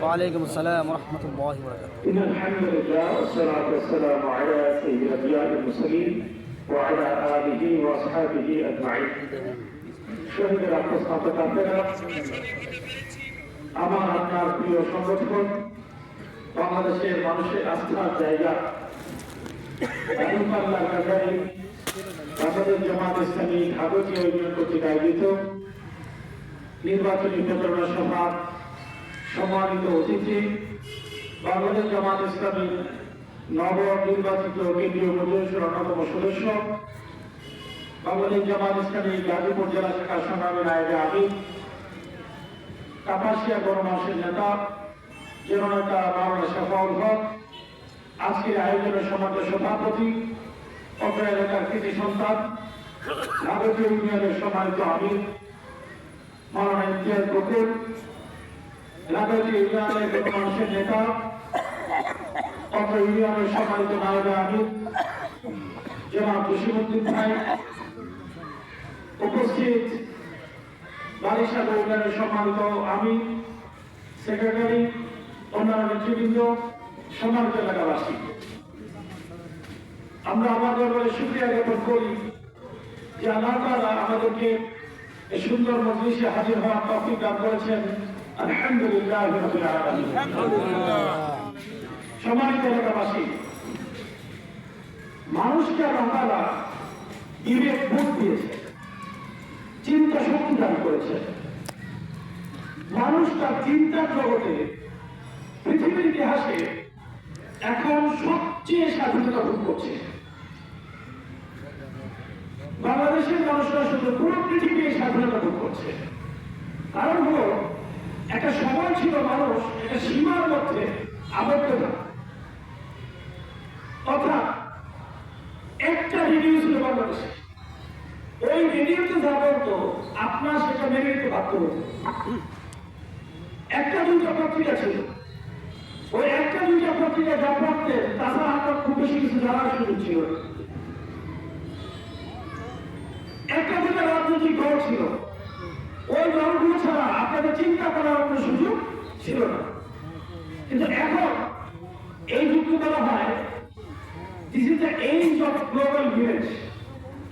ওয়ালাইকুম আসসালাম ওয়া রাহমাতুল্লাহি ওয়া বারাকাতুহু। ইন্নাল হামদুলিল্লাহ ওয়াসসালাতু ওয়াসসালামু আলা সাইয়্যিদিল আনবিয়া'ওয়াল মুরসালিন ওয়া আলা আলিহি ওয়া আসহাবিহি আজমাইন। শহীদের আত্মস্থাপক আপনারা, আমার আপনার প্রিয় সংগঠন, বাংলাদেশের মানুষের আস্থার জায়গা দারুপাল্লাহ কাজারি বাংলাদেশ জামাত ইসলামী ঢাকা ইউনিয়ন কর্তৃক আয়োজিত নির্বাচনী প্রচারণা সভা সম্মানিত অতিথি, বাংলাদেশ জামাত ইসলামী নবনির্বাচিত কেন্দ্রীয় পরিষদের অন্যতম সদস্য, বাংলাদেশ জামাত ইসলামী গাজীপুর জেলা শাখার সংগ্রামী নায়েবে আমির, কাপাসিয়া গণমানুষের নেতা জননেতা মাওলানা শাফাউল হক, আজকের আয়োজনের সমাজের সভাপতি, অত্র এলাকার কৃতি সন্তান, নাগরিক ইউনিয়নের সম্মানিত আমির মাওলানা ইমতিয়াজ বকুল, নাগরিক ইউনিয়নের গণমানুষের নেতা, অত্র ইউনিয়নের সম্মানিত নায়েবে আমির জনাব জসিমউদ্দিন ভাই, উপস্থিত বারিশাল ইউনিয়নের সম্মানিত আমির, সেক্রেটারি, অন্যান্য নেতৃবৃন্দ, সম্মানিত এলাকাবাসী, আমরা আমাদের বলে শুকরিয়া জ্ঞাপন করি যে আল্লাহ তাআলা আমাদেরকে এই সুন্দর মজলিসে হাজির হওয়ার তৌফিক দান করেছেন। আলহামদুলিল্লাহ রাব্বিল আলামিন। সম্মানিত এলাকাবাসী, মানুষকে আল্লাহ তাআলা বিবেক বোধ দিয়েছে, চিন্তা শক্তি দান করেছে। মানুষ তার চিন্তার জগতে পৃথিবীর ইতিহাসে এখন সবচেয়ে স্বাধীনতা ভোগ করছে। বাংলাদেশের মানুষরা শুধু পুরো পৃথিবী স্বাধীনতা ভোগ করছে। কারণ হলো, একটা সময় ছিল মানুষ একটা সীমার মধ্যে আবদ্ধ না, অর্থাৎ একটা রেডিও ছিল বাংলাদেশে, ওই রেডিওতে যা বলতো আপনার সেটা মেনে নিতে বাধ্য হতো। একটা দুইটা পত্রিকা ছিল, ওই একটা দুইটা পত্রিকা যা পড়তেন তাছাড়া আপনার খুব বেশি কিছু জানার সুযোগ ছিল না। একটা দুইটা রাজনৈতিক দল ছিল, ওই দলগুলো ছাড়া আপনাদের চিন্তা করার কোনো সুযোগ ছিল না। কিন্তু এখন এই যুগকে বলা হয় this is the age of global village.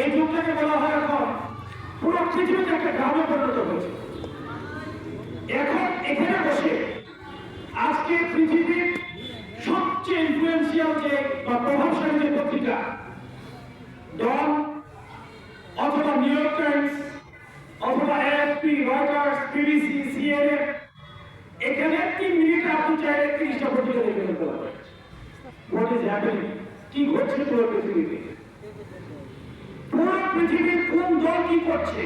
এই যুগটাকে বলা হয় এখন পুরো পৃথিবীতে একটা গ্রামে পরিণত হয়েছে। এখন এখানে বসে আজকে পৃথিবীর সবচেয়ে ইনফ্লুয়েন্সিয়াল যে বা প্রভাবশালী যে পত্রিকা ডন অথবা নিউ ইয়র্ক টাইমস অথবা এএফপি, রয়টার্স, বিবিসি, সিএনএন, এখানে 3 মিনিটে আপনি চাইলে 30টা পত্রিকা দেখে ফেলতে পারবেন। হোয়াট ইজ হ্যাপেনিং, কি ঘটছে পুরো পৃথিবীতে, পুরো পৃথিবীর কোন দল কি করছে,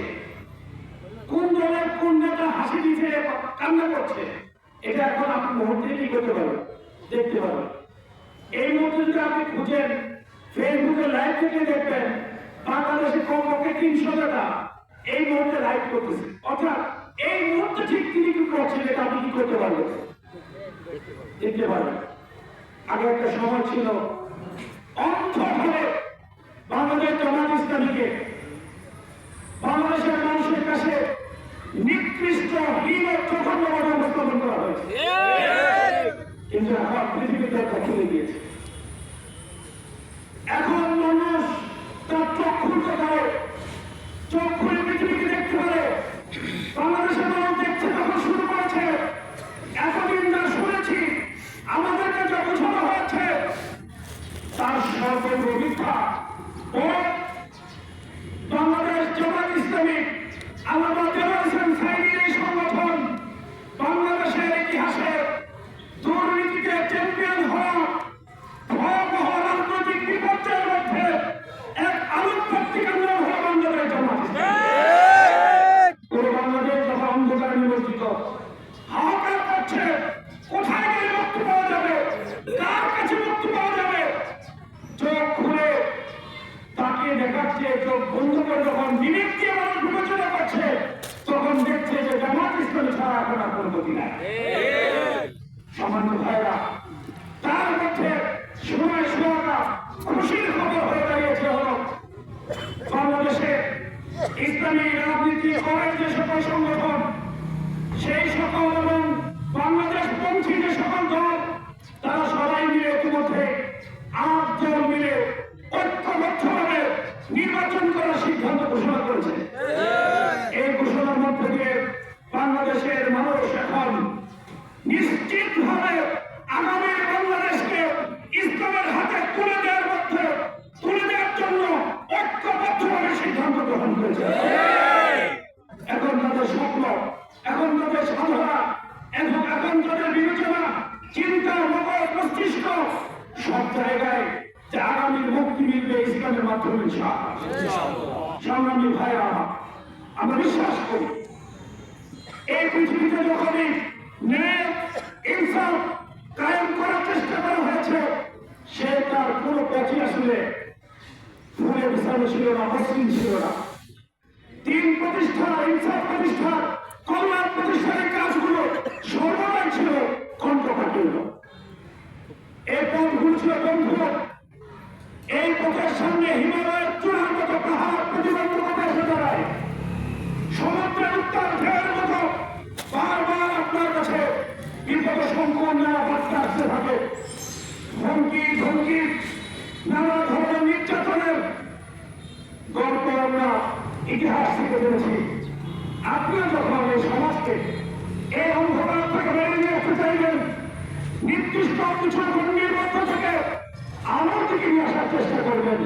কোন দলের কোন নেতা হাসি দিচ্ছে কান্না করছে, এটা এখন আপনি মুহূর্তে কি করতে পারবেন, দেখতে পারবেন। এই মুহূর্তে যদি আপনি খুঁজেন ফেসবুকে লাইভ থেকে দেখবেন বাংলাদেশে কমপক্ষে 300 নেতা এই মুহূর্তে লাইভ করতেছে। অর্থাৎ এই মুহূর্তে ঠিক তিনি কি করছেন এটা আপনি কি করতে পারবেন, দেখতে পারবেন। আগে একটা সময় ছিল অন্ধভাবে বাংলাদেশ জামাত ইসলামীকে বাংলাদেশের মানুষের কাছে নিকৃষ্ট হীন জঘন্যভাবে উপস্থাপন করা হয়েছে। কিন্তু এখন পৃথিবীতে একটা খুলে গিয়েছে। এখন মানুষ তার চোখ খুলতে পারে, চোখ খুলে পৃথিবীকে দেখতে পারে। বাংলাদেশের মানুষ দেখতে তখন শুরু করেছে। এতদিন যা শুনেছি, আমাদেরকে যা বোঝানো হয়েছে তার সর্বত্র মিথ্যা। বাংলাদেশ জামাত ইসলামী আল্লামা দেওয়ান হোসেন সাঈদীর এই সংগঠন বাংলাদেশের ইতিহাসে দুর্নীতিতে চ্যাম্পিয়ন হওয়া ভয়াবহ রাজনৈতিক বিপর্যয়ের মধ্যে এক আলোকবর্তিকার নাম হলো বাংলাদেশ জামাত ইসলামী। পুরো বাংলাদেশ যখন অন্ধকারে নিমজ্জিত হাহাকার করছে, কোথায় গেলে মুক্তি পাওয়া যাবে, কার কাছে মুক্তি পাওয়া যাবে, চোখ খুলে তাকিয়ে দেখাচ্ছে, চোখ বন্ধ করে যখন বিবেক দিয়ে মানুষ বিবেচনা করছে তখন দেখছে যে জামাত ইসলামী ছাড়া এখন আর কোনো গতি নাই। সামান্য ভাইরা, তার মধ্যে সময় শোয়াটা খুশির খবর হয়ে দাঁড়িয়েছে হল বাংলাদেশে ইসলামী রাজনীতি করেন যে সকল সংগঠন, সেই সকল এবং বাংলাদেশ মানুষ এখন নিশ্চিতভাবে আগামী বাংলাদেশকে ইসলামের হাতে তুলে দেওয়ার জন্য ঐক্যবদ্ধভাবে সিদ্ধান্ত গ্রহণ করেছে। এখন তাদের স্বপ্ন, এখন তাদের সাধনা, এখন তাদের বিবেচনা, চিন্তা, মগজ, মস্তিষ্ক সব জায়গায় যে আগামীর মুক্তি মিলবে ইসলামের মাধ্যমে। সংগ্রামী ভাইরা, আমরা বিশ্বাস করি এই পৃথিবীতে যখনই ন্যায় ইনসাফ কায়েম করার চেষ্টা করা হয়েছে, সে তার পুরো পথই আসলে ফুলে বিছানো ছিল না, মসৃণ ছিল না। তিন প্রতিষ্ঠা, ইনসাফ প্রতিষ্ঠা, কল্যাণ প্রতিষ্ঠানের কাজগুলো সর্বদাই ছিল কণ্ঠকাঠিন্য। এই পথগুলো ছিল বন্ধু, এই পথের সামনে হিমালয়ের চূড়ার মতো পাহাড় প্রতিবন্ধকতা এসে দাঁড়ায়। সমুদ্রের উত্তাল ঢেউয়ের মতো বারবার আপনার কাছে বিপদ সংকুল নানা বার্তা আসতে থাকে। হুমকি ধমকি, নানা ধরনের নির্যাতনের গল্প আমরা ইতিহাস থেকে জেনেছি। আপনিও যখন এই সমাজকে এই অন্ধকার থেকে বেরিয়ে নিয়ে আসতে চাইবেন, নির্দিষ্ট কিছু গণ্ডির মধ্য থেকে আলোর দিকে নিয়ে আসার চেষ্টা করবেন,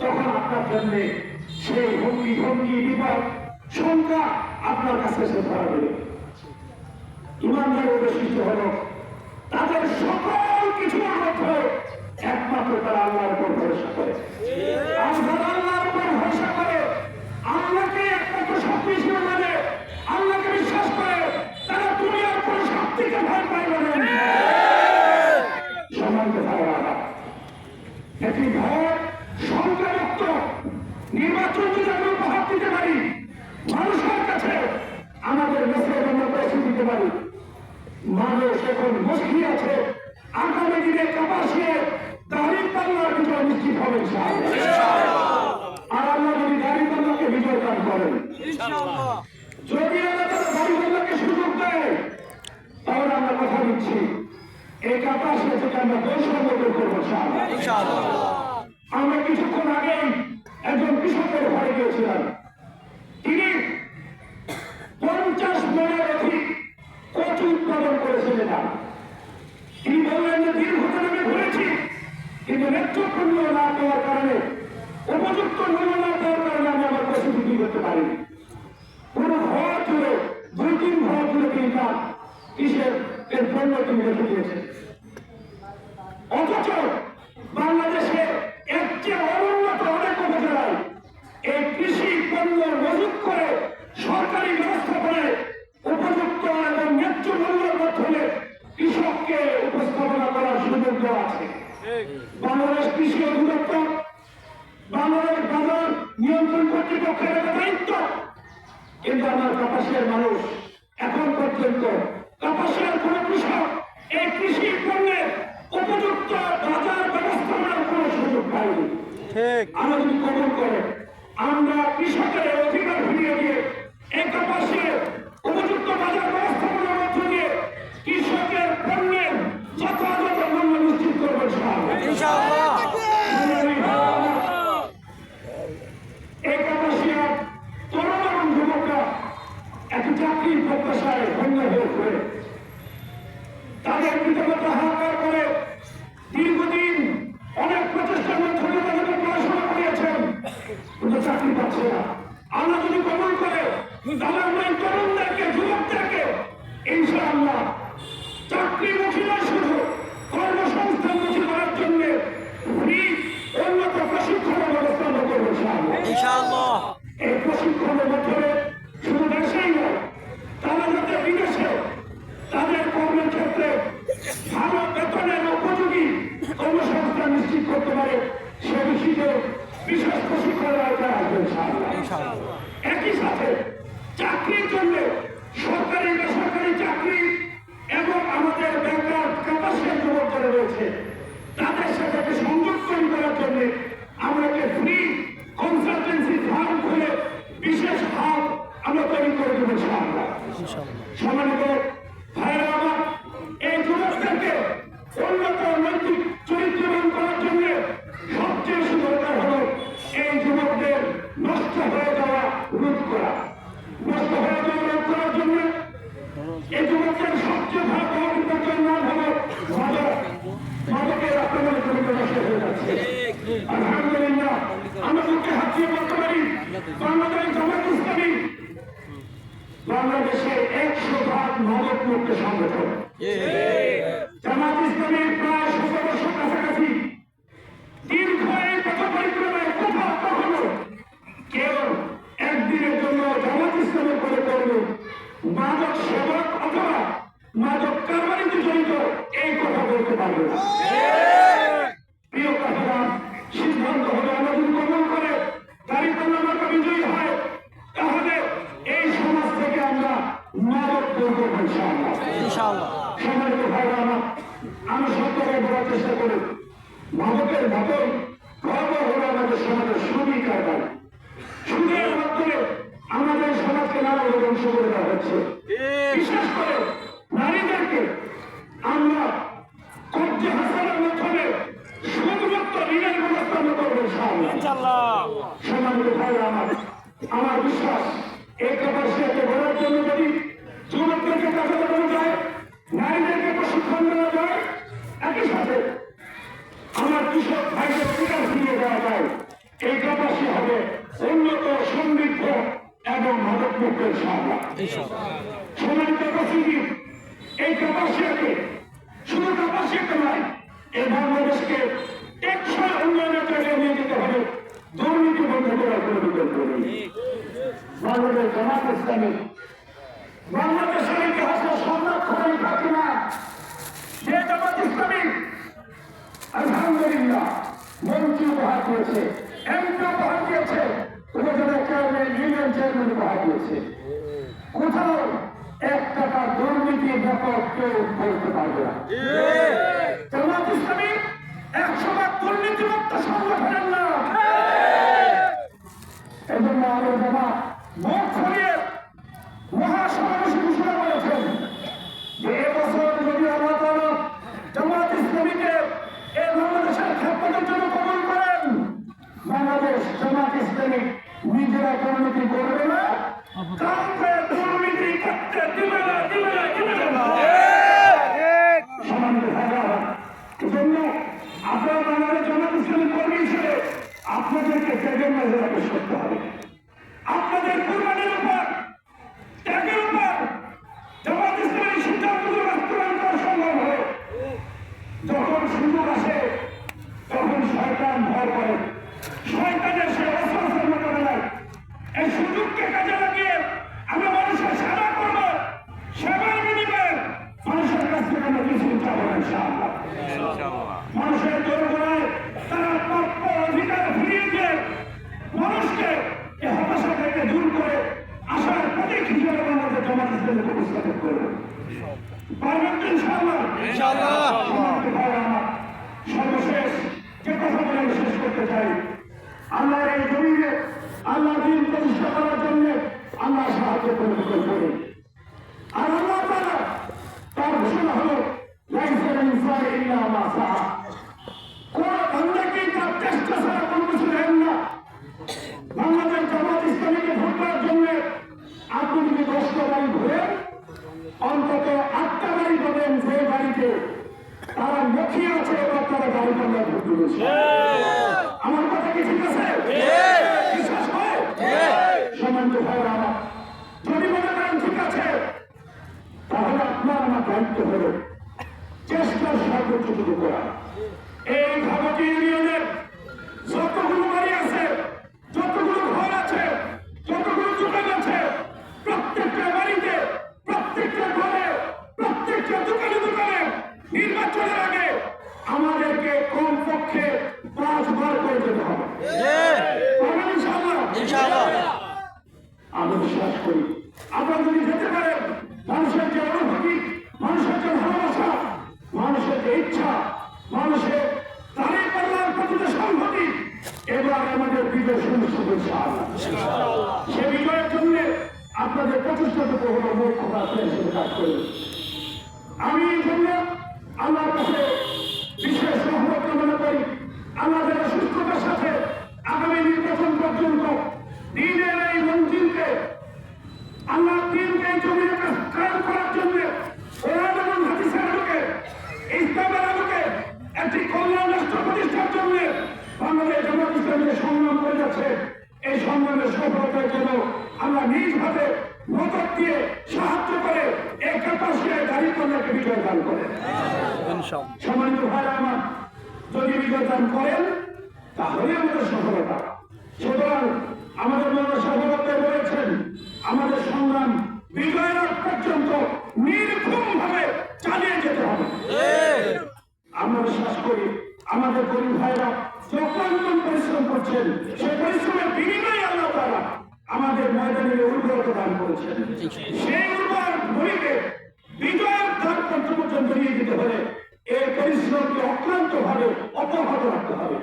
তখন আপনার জন্য সেই হুমকি ধমকি, বিপদ, সংখ্যা আপনার কাছে এসে ধরা দেবে। ইমানদারের বৈশিষ্ট্য হল তাদের সকল কিছুর মধ্যে একমাত্র তারা আল্লাহর উপর ভরসা করে। আল্লাহর উপর ভরসা করে, আল্লাহকে একমাত্র শক্তি হিসেবে মানে, আল্লাহকে বিশ্বাস করে, তারা দুনিয়ার কোনো শক্তিকে ভয় পায় না। সম্মানিত ভাইরা, একটি ভয় সংখ্যামুক্ত নির্বাচন যদি আমরা উপহার দিতে পারি, মানুষের কাছে আমাদের মেসেজ আমরা পৌঁছে দিতে পারি। মানুষ এখন মুশকিল আছে, আগামী দিনে কাপাসিয়ে দাঁড়িয়ে পাল্লার বিজয় নিশ্চিত হবে। আর আল্লাহ যদি দাঁড়িয়ে পাল্লাকে বিজয় দান করেন, যদি আল্লাহ দাঁড়িয়ে পাল্লাকে সুযোগ দেয়, তাহলে আমরা কথা দিচ্ছি এই কাপাসিয়া থেকে আমরা বৈষম্য দূর করবো। আমরা কিছুক্ষণ আগেই একজন কৃষকের ঘরে গিয়েছিলাম। তিনি 50 মনের অধিক কচু উৎপাদন করেছিলেন। তিনি বললেন যে দীর্ঘদিন আমি ঘুরেছি, কিন্তু ন্যায্য মূল্য না দেওয়ার কারণে, উপযুক্ত মূল্য না দেওয়ার কারণে আমি আমার কচু বিক্রি করতে পারিনি। পুরো ঘর জুড়ে 2-3 ঘর জুড়ে তিনি তার কৃষের পণ্য তিনি রেখে দিয়েছেন। অথচ বাংলাদেশে এর চেয়ে অনুন্নত অনেক উপজেলায় এই কৃষি পণ্য মজুত করে সরকারি ব্যবস্থাপনায় উপযুক্ত এবং ন্যায্য মূল্যের মাধ্যমে কৃষককে উপস্থাপনা করার সুযোগ দেওয়া আছে। বাংলাদেশ কৃষি অধিদপ্তর, বাংলাদেশ বাজার নিয়ন্ত্রণ কর্তৃপক্ষের একটা দায়িত্ব। কিন্তু আমার কাপাসিয়ার মানুষ এখন পর্যন্ত, কাপাসিয়ার কোন কৃষক এই কৃষি পণ্যের উপযুক্ত বাজার ব্যবস্থাপনার কোন সুযোগ পাইনি। আমরা যদি কবল করে আমরা কৃষকের অধিকার ফিরিয়ে দিয়ে এই কাপাসিয়ার উপযুক্ত বাজার ব্যবস্থাপনার মধ্য দিয়ে কৃষকের পণ্যের যথাযথ মূল্য নিশ্চিত করবো ইনশাআল্লাহ। এই কাপাসিয়ার তরুণ যুবকরা একটি চাকরির প্রত্যাশায় ধন্য হয়ে ঘুরে, তাদের কৃতজ্ঞতা হাহাকার করে দীর্ঘদিন অনেক প্রচেষ্টার মাধ্যমে তাদেরকে পড়াশোনা করিয়েছেন, কিন্তু চাকরি পাচ্ছে না। আল্লাহ যদি কবুল করে তাহলে আমরা এই তরুণদেরকে, যুবকদেরকে ইনশাআল্লাহ চাকরিমুখী নয়, শুধু কর্মসংস্থানমুখী করার জন্য ফ্রি উন্নত প্রশিক্ষণের ব্যবস্থা আমরা করবো ইনশাআল্লাহ। এই প্রশিক্ষণের মাধ্যমে শুধু দেশেই নয়, তারা যাতে বিদেশে তাদের কর্মের ক্ষেত্রে ভালো বেতনের উপযোগী কর্মসংস্থান নিশ্চিত করতে পারে, সে বিষয়ে বিশেষ প্রশিক্ষণের আওতায় আসবে ইনশাআল্লাহ। একই সাথে চাকরির জন্য সরকারি বেসরকারি চাকরি এবং আমাদের বেকার কাপাসিয়ার যুবক যারা রয়েছে তাদের সাথে একটা সংযোগ তৈরি করার জন্য আমরা একটা ফ্রি কনসালটেন্সি ফার্ম খুলে বিশেষ হাব আমরা তৈরি করে দেবো ইনশাআল্লাহ। সম্মানিত ভাইয়েরা আমার, এই যুবকদেরকে উন্নত নৈতিক চরিত্রবান করার জন্য সবচেয়ে বেশি দরকার হলো এই যুবকদের নষ্ট হয়ে যাওয়া রোধ করা। নষ্ট হয়ে যাওয়া রোধ করার জন্য এই আমরা মুখে হাত দিয়ে বলতে পারি বাংলাদেশ জামাত ইসলামী বাংলাদেশে 100% মাদক মুক্ত সংগঠন। জামাত ইসলামীর প্রায় 17 বছর কাছাকাছি দীর্ঘ এই পথ পরিক্রমায় কোথাও কখনো কেউ একদিনের জন্য জামাত ইসলামের করে করবে মাদক সেবক অথবা মাদক কারবারিতে জড়িত এই কথা বলতে পারবে না। প্রিয় কথাটা সিদ্ধান্ত হলে আমরা যদি কমন করে দাঁড়িপাল্লা মার্কা বিজয়ী হয় তাহলে এই সমাজ থেকে আমরা মাদক দূর করবো ইনশাআল্লাহ। সম্মানিত ভাইরা আমার, আমি সব জায়গায় বলার চেষ্টা করি মাদকের মতোই গর্ব হলো আমাদের সমাজের সুদী কারবার। সুদের মাধ্যমে আমাদের সমাজকে নানাভাবে ধ্বংস করে দেওয়া হচ্ছে। বিশেষ করে নারীদেরকে আমরা কবজে হাসানের মাধ্যমে সুদমুক্ত ঋণের ব্যবস্থা আমরা করবো ইনশাআল্লাহ। সম্মানিত ভাইরা আমার বিশ্বাস এই ক্যাপাসিটিকে গড়ার জন্য যদি যুবকদেরকে কাজে লাগানো যায়, নারীদেরকে প্রশিক্ষণ দেওয়া যায়, একই সাথে আমার কৃষক ভাইদের বিকাশ দিয়ে দেওয়া যায়, এই ক্যাপাসিটি হবে উন্নত, সমৃদ্ধ এবং মাদক মুক্ত ইনশাআল্লাহ। সম্মানিত উপস্থিতি, এই ক্যাপাসিটিকে শুধু ক্যাপাসিটি নয়, এই বাংলাদেশকে টেকসই উন্নয়নের জায়গায় নিয়ে যেতে হবে। দুর্নীতি বন্ধ করার কোনো বিকল্প নেই। বাংলাদেশ জামাত ইসলামী বাংলাদেশের ইতিহাসে সংরক্ষণের ঘটনা যে জামাত ইসলামী আলহামদুলিল্লাহ মন্ত্রী উপহার দিয়েছে, এমপি উপহার দিয়েছে, উপজেলা চেয়ারম্যান, ইউনিয়ন চেয়ারম্যান উপহার দিয়েছে। কোথাও 1 টাকা দুর্নীতির ব্যাপার কেউ বলতে পারবে না। জামাত ইসলামী 100% দুর্নীতিমুক্ত সংগঠনের নাম। এজন্য আমাদের জামাত মুখ খুলিয়ে মহাসমাবেশে ঘোষণা করেছেন যে এবছর যদি আল্লাহ তাআলা জামাত ইসলামীকে এই বাংলাদেশের খেদমতের জন্য কবুল করেন, বাংলাদেশ জামাত ইসলামী নিজেরা দুর্নীতি করবে না, কাউকে দুর্নীতি করতে দিবে না। সম্মানিত ভাইরা, এজন্য আপনারা বাংলাদেশ জামাত ইসলামী কর্মী হিসেবে আপনাদেরকে ত্যাগের নজরে পেশ করতে হবে। আপনাদের কুরবানির উপর, ত্যাগের উপর জামাত ইসলামী সিদ্ধান্তগুলো বাস্তবায়ন করা সম্ভব হবে। যখন সুযোগ আসে তখন শয়তান ভয় করে, শয়তানের সে অস্ত্র মোকাবেলায় এই সুযোগকে কাজে লাগিয়ে আমরা মানুষের সেবা করবো। সেবার বিনিময়ে মানুষের কাছ থেকে আমরা কিছু চাবো ইনশাআল্লাহ। মানুষের দুর্বলায় তারা প্রাপ্য অধিকার ফিরিয়ে দিয়ে মানুষকে এই হতাশা থেকে দূর করে আসার প্রতীক হিসেবে আমাদের জামাত ইসলামীকে উপস্থাপন করবে। পারবেন তো ইনশাআল্লাহ? সর্বশেষ যে কথা বলে আমি শেষ করতে চাই, আল্লাহর এই জমিনে আল্লাহ দিন প্রতিষ্ঠা করার জন্য আল্লাহ সাহায্য করে করি। আর আল্লাহ তাআলা তার ঘোষণা হলো লাইসা লিল ইল্লা মা সাআ। কোন বান্দাকে তার চেষ্টা ছাড়া কোনো কিছু দেন না। বাংলাদেশ জামাত ইসলামীকে ভোট দেওয়ার জন্য আপনি যদি 10টা বাড়ি ঘুরেন, অন্তত 8টা বাড়ি পাবেন যে বাড়িতে তারা মুখিয়ে আছে এবং তারা গাড়ি পাল্লা ভোট দিয়েছে। আমার কথা কি ঠিক আছে? বিশ্বাস হয়? সম্মানিত ভাইরা আমার, যদি মনে করেন ঠিক আছে, তাহলে আপনার আমার দায়িত্ব হলো চেষ্টার সর্বোচ্চটুকু করা। এই ভাবতী ইউনিয়নের যতগুলো বাড়ি আছে, যতগুলো ঘর আছে, যতগুলো দোকান আছে, প্রত্যেকটা বাড়িতে, প্রত্যেকটা ঘরে, প্রত্যেকটা দোকানে দোকানে নির্বাচনের আগে আমাদেরকে কমপক্ষে 5 বার করে যেতে হবে। ইনশাআল্লাহ। আমি বিশ্বাস করি আপনারা যদি যেতে পারেন, মানুষের যে অনুভূতি, মানুষের যে ভালোবাসা, মানুষের যে ইচ্ছা, মানুষের তারিখ পাল্লার প্রতি যে সংহতি, এবার আমাদের বিজয় সুনিশ্চিত ইনশাআল্লাহ। সে বিজয়ের জন্য আপনাদের প্রতিষ্ঠাটুকু হলো মুখ্য প্রার্থী হিসেবে কাজ করবে। আমি এই জন্য আল্লাহর কাছে বিশেষ রহমত কামনা করি। আল্লাহ যেন সুস্থতার সাথে আগামী নির্বাচন পর্যন্ত দিনের এই মঞ্জিলকে, আল্লাহ দিনকে জমিনে কায়েম করার জন্য, কোরআন এবং হাদিসের আলোকে, ইসলামের আলোকে একটি কল্যাণ রাষ্ট্র প্রতিষ্ঠার জন্য বাংলাদেশ জামাত ইসলামীকে সংগ্রাম করে দান করেন। ইনশাআল্লাহ। সম্মানিত ভাইরা আমার, যদি বিজয় দান করেন তাহলে আমাদের সফলতা। সুতরাং আমাদের মৌলানা সভাপতি বলেছেন, আমাদের সংগ্রাম বিজয়ের আগ পর্যন্ত নির্ঘুমভাবে চালিয়ে যেতে হবে। আমরা বিশ্বাস করি আমাদের গরিব ভাইরা যখন পরিশ্রম করছেন, সেই পরিশ্রমের বিনিময়ে আল্লাহ তাআলা আমাদের ময়দানে উর্বরতা দান করেছেন। সেই উর্বর ভূমিকে বিজয়ের দ্বার পর্যন্ত নিয়ে যেতে হলে এই পরিশ্রমকে অক্লান্ত ভাবে অব্যাহত রাখতে হবে।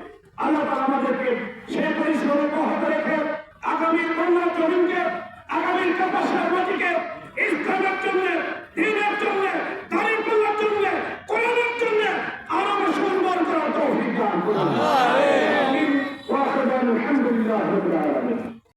আল্লাহ তাআলা আমাদেরকে সেই পরিশ্রম অব্যাহত রেখে আগামীর কল্যাণ জমিনকে, আগামীর কাপাসের মাটিকে ইসলামের জন্য, দ্বীনের জন্য, দাঁড়িপাল্লার জন্য, কোরআনের জন্য আরো বেশি উর্বর করার তৌফিক দান করুন।